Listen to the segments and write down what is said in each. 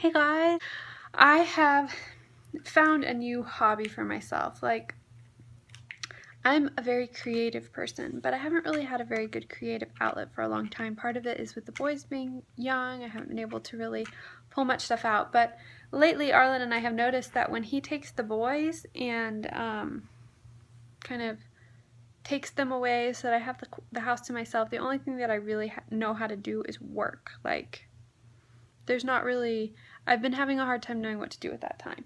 Hey guys, I have found a new hobby for myself. Like, I'm a very creative person, but I haven't really had a very good creative outlet for a long time. Part of it is with the boys being young, I haven't been able to really pull much stuff out. But lately, Arlen and I have noticed that when he takes the boys and kind of takes them away so that I have the house to myself, the only thing that I really know how to do is work. Like, there's not really, I've been having a hard time knowing what to do at that time.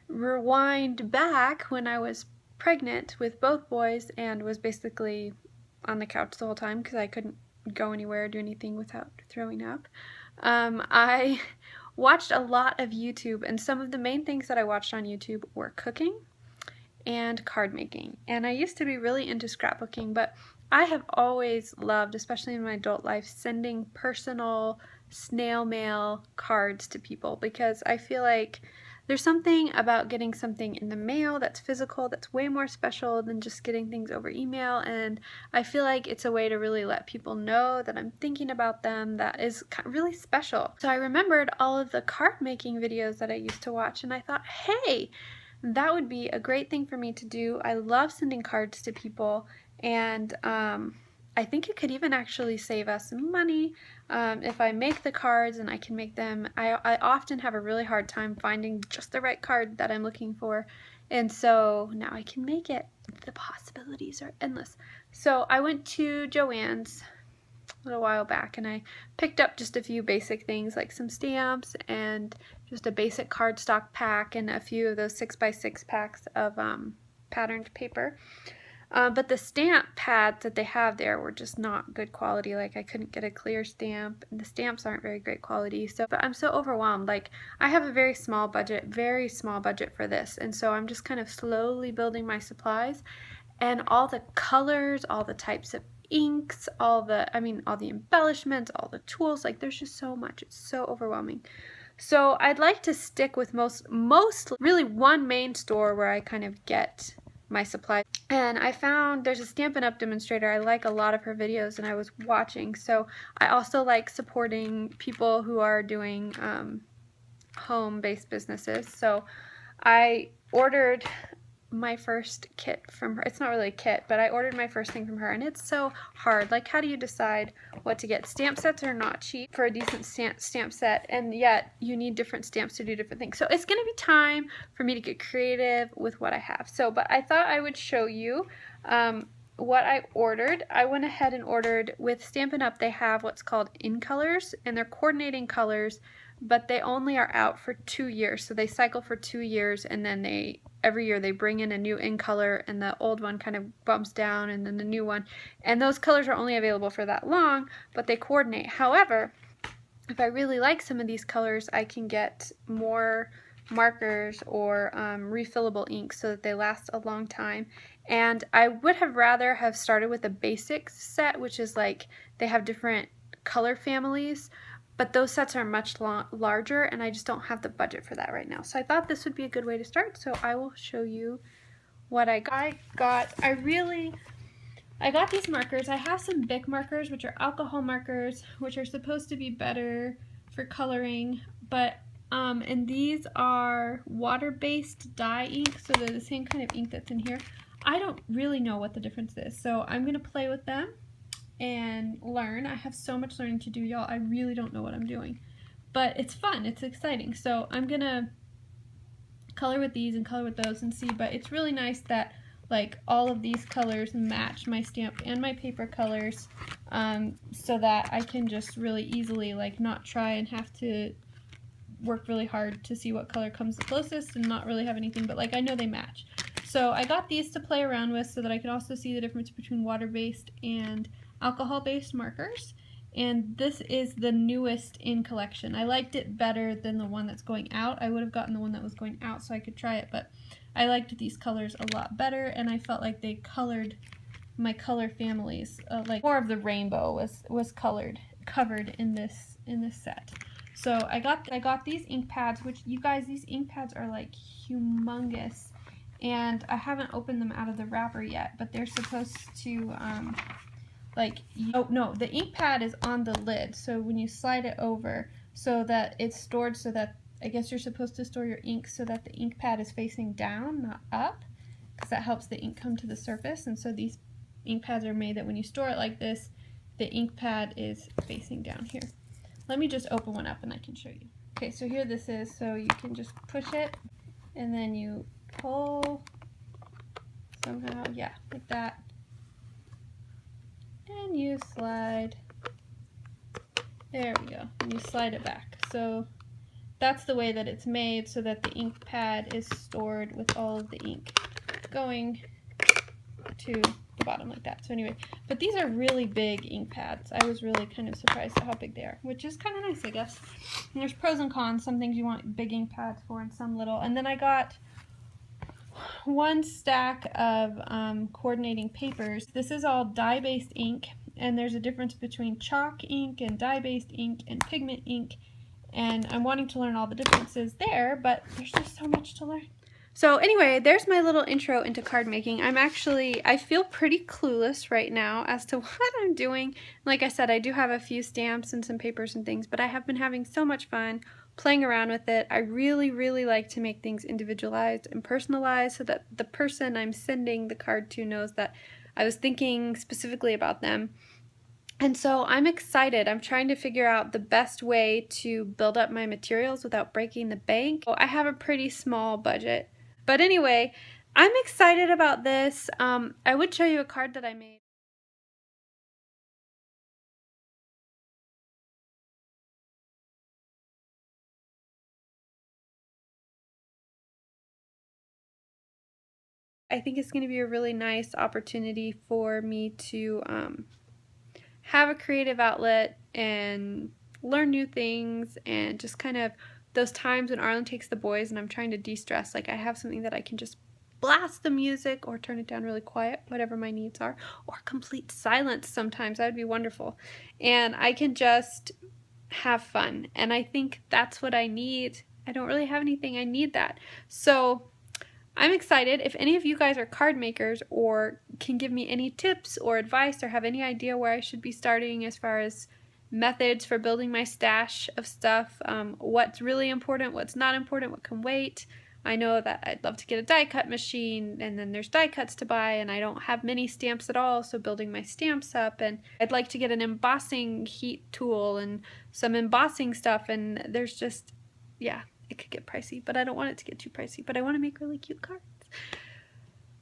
Rewind back when I was pregnant with both boys and was basically on the couch the whole time because I couldn't go anywhere or do anything without throwing up. I watched a lot of YouTube, and some of the main things that I watched on YouTube were cooking and card making. And I used to be really into scrapbooking, but I have always loved, especially in my adult life, sending personal snail mail cards to people because I feel like there's something about getting something in the mail that's physical that's way more special than just getting things over email, and I feel like it's a way to really let people know that I'm thinking about them that is really special. So I remembered all of the card making videos that I used to watch, and I thought, hey, that would be a great thing for me to do. I love sending cards to people, and I think it could even actually save us some money if I make the cards and I can make them. I often have a really hard time finding just the right card that I'm looking for, and so now I can make it. The possibilities are endless. So I went to Joann's a little while back and I picked up just a few basic things like some stamps and just a basic cardstock pack and a few of those 6x6 packs of patterned paper. But the stamp pads that they have there were just not good quality. Like, I couldn't get a clear stamp, and the stamps aren't very great quality. So, but I'm so overwhelmed. Like, I have a very small budget for this, and so I'm just kind of slowly building my supplies. And all the colors, all the types of inks, all the embellishments, all the tools, like, there's just so much. It's so overwhelming. So I'd like to stick with most really one main store where I kind of get my supplies. And I found there's a Stampin' Up! Demonstrator. I like a lot of her videos and I was watching. So I also like supporting people who are doing home-based businesses. So I ordered my first kit from her. It's not really a kit, but I ordered my first thing from her, and it's so hard. Like, how do you decide what to get? Stamp sets are not cheap for a decent stamp set, and yet you need different stamps to do different things. So it's going to be time for me to get creative with what I have. So, but I thought I would show you what I ordered. I went ahead and ordered, with Stampin' Up! They have what's called in colors, and they're coordinating colors, but they only are out for 2 years. So they cycle for 2 years, and then every year they bring in a new in color, and the old one kind of bumps down, and then the new one. And those colors are only available for that long, but they coordinate. However, if I really like some of these colors, I can get more markers or refillable ink so that they last a long time. And I would have rather have started with a basics set, which is like they have different color families, but those sets are much larger, and I just don't have the budget for that right now. So I thought this would be a good way to start, so I will show you what I got. I got these markers. I have some Bic markers, which are alcohol markers, which are supposed to be better for coloring, but and these are water-based dye ink, so they're the same kind of ink that's in here. I don't really know what the difference is, so I'm going to play with them and learn. I have so much learning to do, y'all. I really don't know what I'm doing, but it's fun. It's exciting. So I'm gonna color with these and color with those and see, but it's really nice that like all of these colors match my stamp and my paper colors, so that I can just really easily like not try and have to work really hard to see what color comes the closest and not really have anything, but like I know they match. So I got these to play around with so that I can also see the difference between water-based and alcohol-based markers, and this is the newest in collection. I liked it better than the one that's going out. I would have gotten the one that was going out so I could try it, but I liked these colors a lot better, and I felt like they colored my color families. Like more of the rainbow was covered in this set. So I got these ink pads, which, you guys, these ink pads are like humongous, and I haven't opened them out of the wrapper yet, but they're supposed to oh no, the ink pad is on the lid, so when you slide it over so that it's stored so that I guess you're supposed to store your ink so that the ink pad is facing down, not up, because that helps the ink come to the surface. And so these ink pads are made that when you store it like this, the ink pad is facing down here. Let me just open one up and I can show you. Okay, so here this is, so you can just push it and then you pull somehow, yeah, like that. And you slide, there we go, and you slide it back. So that's the way that it's made, so that the ink pad is stored with all of the ink going to the bottom like that. So anyway, but these are really big ink pads. I was really kind of surprised at how big they are, which is kind of nice, I guess. And there's pros and cons. Some things you want big ink pads for and some little. And then I got one stack of coordinating papers. This is all dye-based ink, and there's a difference between chalk ink and dye-based ink and pigment ink, and I'm wanting to learn all the differences there, but there's just so much to learn. So anyway, there's my little intro into card making. I feel pretty clueless right now as to what I'm doing. Like I said, I do have a few stamps and some papers and things, but I have been having so much fun playing around with it. I really, really like to make things individualized and personalized so that the person I'm sending the card to knows that I was thinking specifically about them. And so I'm excited. I'm trying to figure out the best way to build up my materials without breaking the bank. I have a pretty small budget. But anyway, I'm excited about this. I would show you a card that I made. I think it's going to be a really nice opportunity for me to have a creative outlet and learn new things, and just kind of those times when Arlen takes the boys and I'm trying to de-stress, like I have something that I can just blast the music or turn it down really quiet, whatever my needs are, or complete silence sometimes. That would be wonderful. And I can just have fun. And I think that's what I need. I don't really have anything. I need that. So I'm excited. If any of you guys are card makers or can give me any tips or advice or have any idea where I should be starting as far as methods for building my stash of stuff, what's really important, what's not important, what can wait. I know that I'd love to get a die cut machine, and then there's die cuts to buy, and I don't have many stamps at all, so building my stamps up, and I'd like to get an embossing heat tool and some embossing stuff, and there's just, yeah, it could get pricey, but I don't want it to get too pricey, but I want to make really cute cards.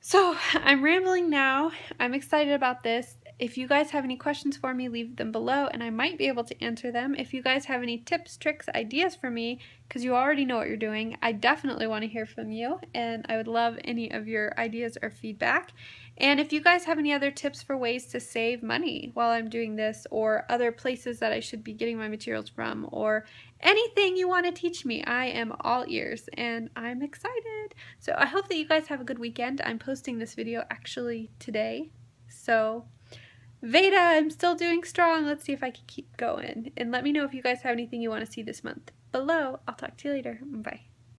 So I'm rambling now. I'm excited about this. If you guys have any questions for me, leave them below and I might be able to answer them. If you guys have any tips, tricks, ideas for me, because you already know what you're doing, I definitely want to hear from you, and I would love any of your ideas or feedback. And if you guys have any other tips for ways to save money while I'm doing this, or other places that I should be getting my materials from, or anything you want to teach me, I am all ears and I'm excited. So I hope that you guys have a good weekend. I'm posting this video actually today. So Veda, I'm still doing strong. Let's see if I can keep going. And let me know if you guys have anything you want to see this month below. I'll talk to you later. Bye.